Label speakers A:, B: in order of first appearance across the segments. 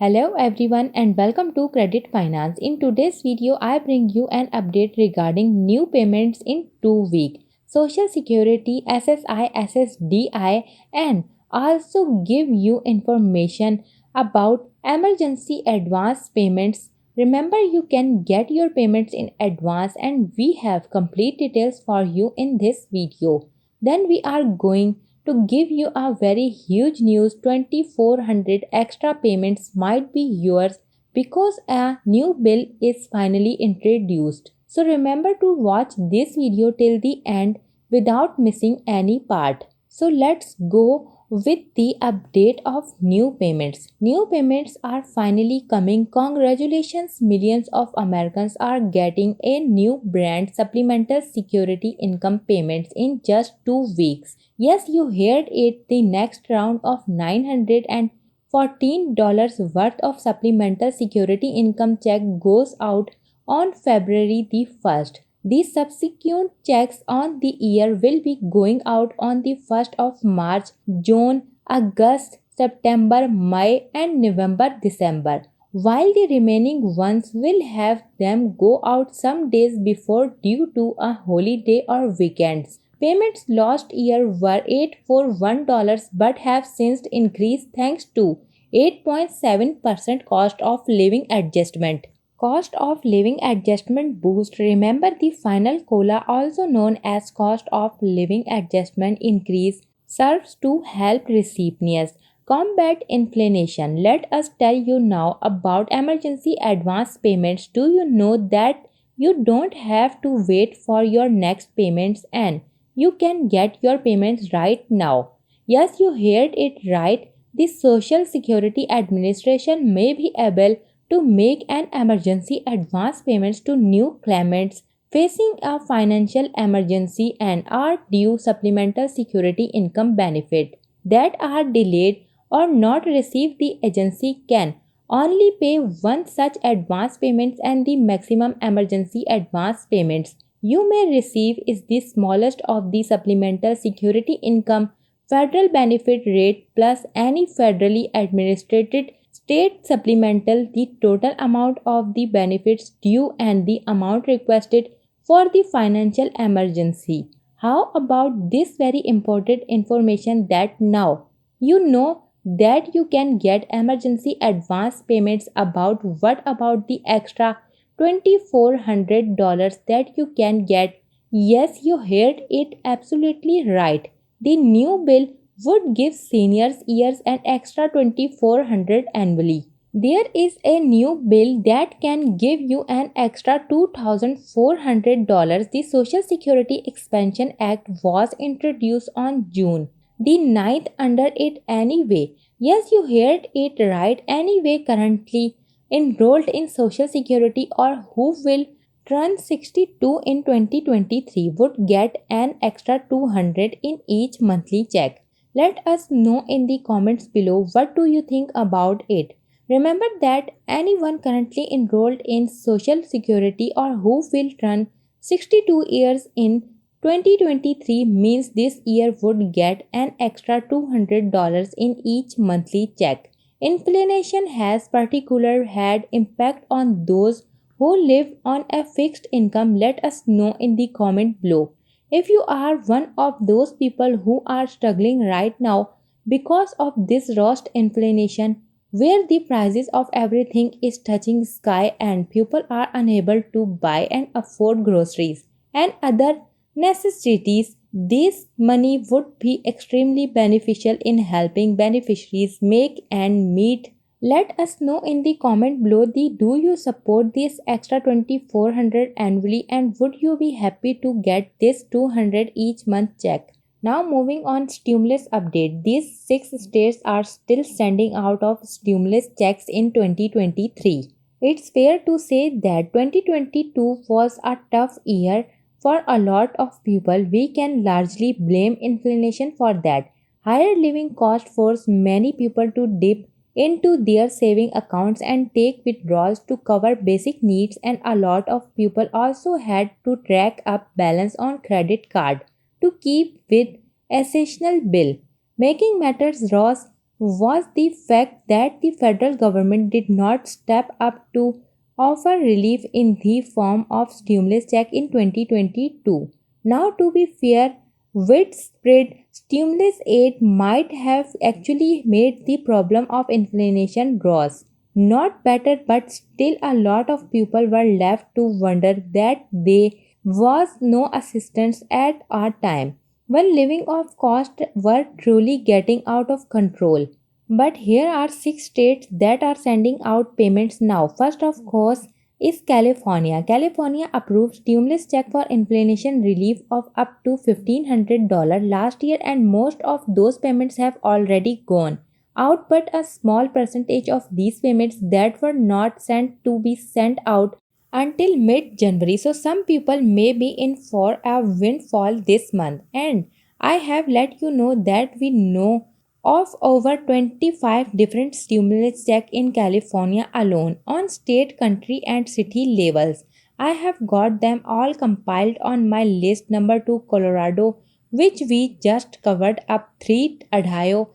A: Hello everyone and welcome to Credit Finance. In today's video, I bring you an update regarding new payments in 2 weeks, Social Security, SSI, SSDI, and also give you information about emergency advance payments. Remember, you can get your payments in advance and we have complete details for you in this video. Then we are going to give you a very huge news. 2400 extra payments might be yours because a new bill is finally introduced. So remember to watch this video till the end without missing any part. So let's go with the update of new payments. New payments are finally coming. Congratulations, millions of Americans are getting a new brand supplemental security income payments in just 2 weeks. Yes, you heard it, the next round of $914 worth of supplemental security income check goes out on February the 1st. The subsequent checks on the year will be going out on the 1st of March, June, August, September, May and November, December, while the remaining ones will have them go out some days before due to a holiday or weekends. Payments last year were $841 but have since increased thanks to 8.7% cost of living adjustment. Cost of living adjustment boost. Remember, the final COLA, also known as cost of living adjustment increase, serves to help recipients combat inflation. Let us tell you now about emergency advance payments. Do you know that you don't have to wait for your next payments and you can get your payments right now? Yes, you heard it right. The Social Security Administration may be able to make an emergency advance payments to new claimants facing a financial emergency and are due supplemental security income benefit that are delayed or not received. The agency can only pay one such advance payments and the maximum emergency advance payments you may receive is the smallest of the supplemental security income federal benefit rate plus any federally administered state supplemental. The total amount of the benefits due and the amount requested for the financial emergency. How about this very important information that now you know that you can get emergency advance payments? What about the extra $2,400 that you can get? Yes, you heard it absolutely right. The new bill would give seniors years an extra $2,400 annually. There is a new bill that can give you an extra $2,400. The Social Security Expansion Act was introduced on June the 9th under it anyway. Yes, you heard it right. Anyway, currently enrolled in Social Security or who will turn 62 in 2023 would get an extra $200 in each monthly check. Let us know in the comments below what do you think about it. Remember that anyone currently enrolled in Social Security or who will turn 62 years in 2023 means this year would get an extra $200 in each monthly check. Inflation has particularly had impact on those who live on a fixed income. Let us know in the comment below. If you are one of those people who are struggling right now because of this roast inflation, where the prices of everything is touching sky and people are unable to buy and afford groceries and other necessities, this money would be extremely beneficial in helping beneficiaries make ends meet. Let us know in the comment below. Do you support this extra $2,400 annually and would you be happy to get this $200 each month check? Now moving on, stimulus update. These 6 states are still sending out of stimulus checks in 2023. It's fair to say that 2022 was a tough year for a lot of people. We can largely blame inflation for that. Higher living cost forced many people to dip into their saving accounts and take withdrawals to cover basic needs, and a lot of people also had to rack up balance on credit card to keep with essential bill. Making matters worse, was the fact that the federal government did not step up to offer relief in the form of stimulus check in 2022. Now, to be fair, widespread stimulus aid might have actually made the problem of inflation worse. Not better, but still a lot of people were left to wonder that there was no assistance at our time when living off costs were truly getting out of control. But here are 6 states that are sending out payments now. First, of course, is California. California approved stimulus check for inflation relief of up to $1,500 last year, and most of those payments have already gone out, but a small percentage of these payments that were not sent to be sent out until mid-January. So some people may be in for a windfall this month. And I have let you know that we know of over 25 different stimulus checks in California alone on state, country and city levels. I have got them all compiled on my list. Number 2, Colorado, which we just covered up. 3, Ohio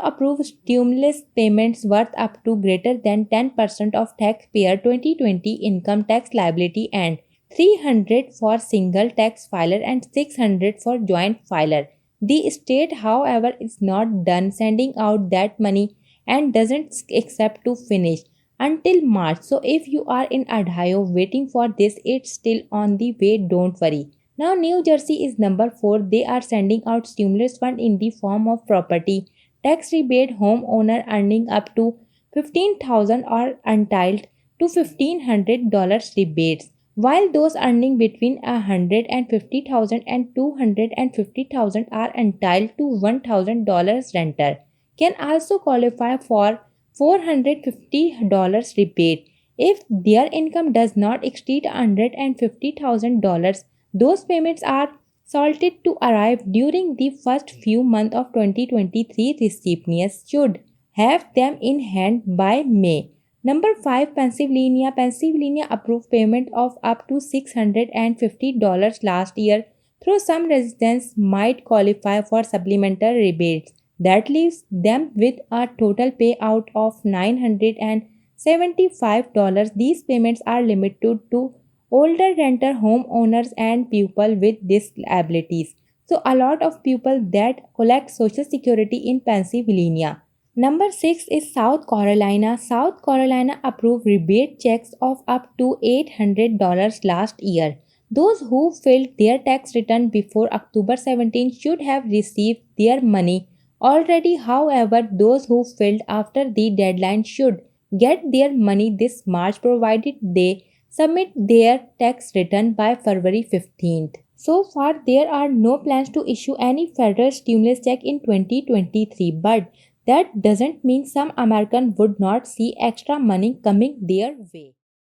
A: approved stimulus payments worth up to greater than 10% of taxpayer 2020 income tax liability and $300 for single tax filer and $600 for joint filer. The state, however, is not done sending out that money and doesn't expect to finish until March. So if you are in Ohio waiting for this, it's still on the way, don't worry. Now New Jersey is number 4. They are sending out stimulus fund in the form of property tax rebate. Homeowner earning up to $15,000 are entitled to $1,500 rebates, while those earning between $150,000 and $250,000 are entitled to $1,000 renter can also qualify for $450 rebate. If their income does not exceed $150,000, those payments are salted to arrive during the first few months of 2023. Recipients should have them in hand by May. Number 5, Pennsylvania. Pennsylvania approved payment of up to $650 last year, though some residents might qualify for supplemental rebates. That leaves them with a total payout of $975. These payments are limited to older renter homeowners and people with disabilities. So a lot of people that collect Social Security in Pennsylvania. Number 6 is South Carolina. South Carolina approved rebate checks of up to $800 last year. Those who filed their tax return before October 17 should have received their money already. However, those who filed after the deadline should get their money this March, provided they submit their tax return by February 15th. So far, there are no plans to issue any federal stimulus check in 2023, but that doesn't mean some Americans would not see extra money coming their way.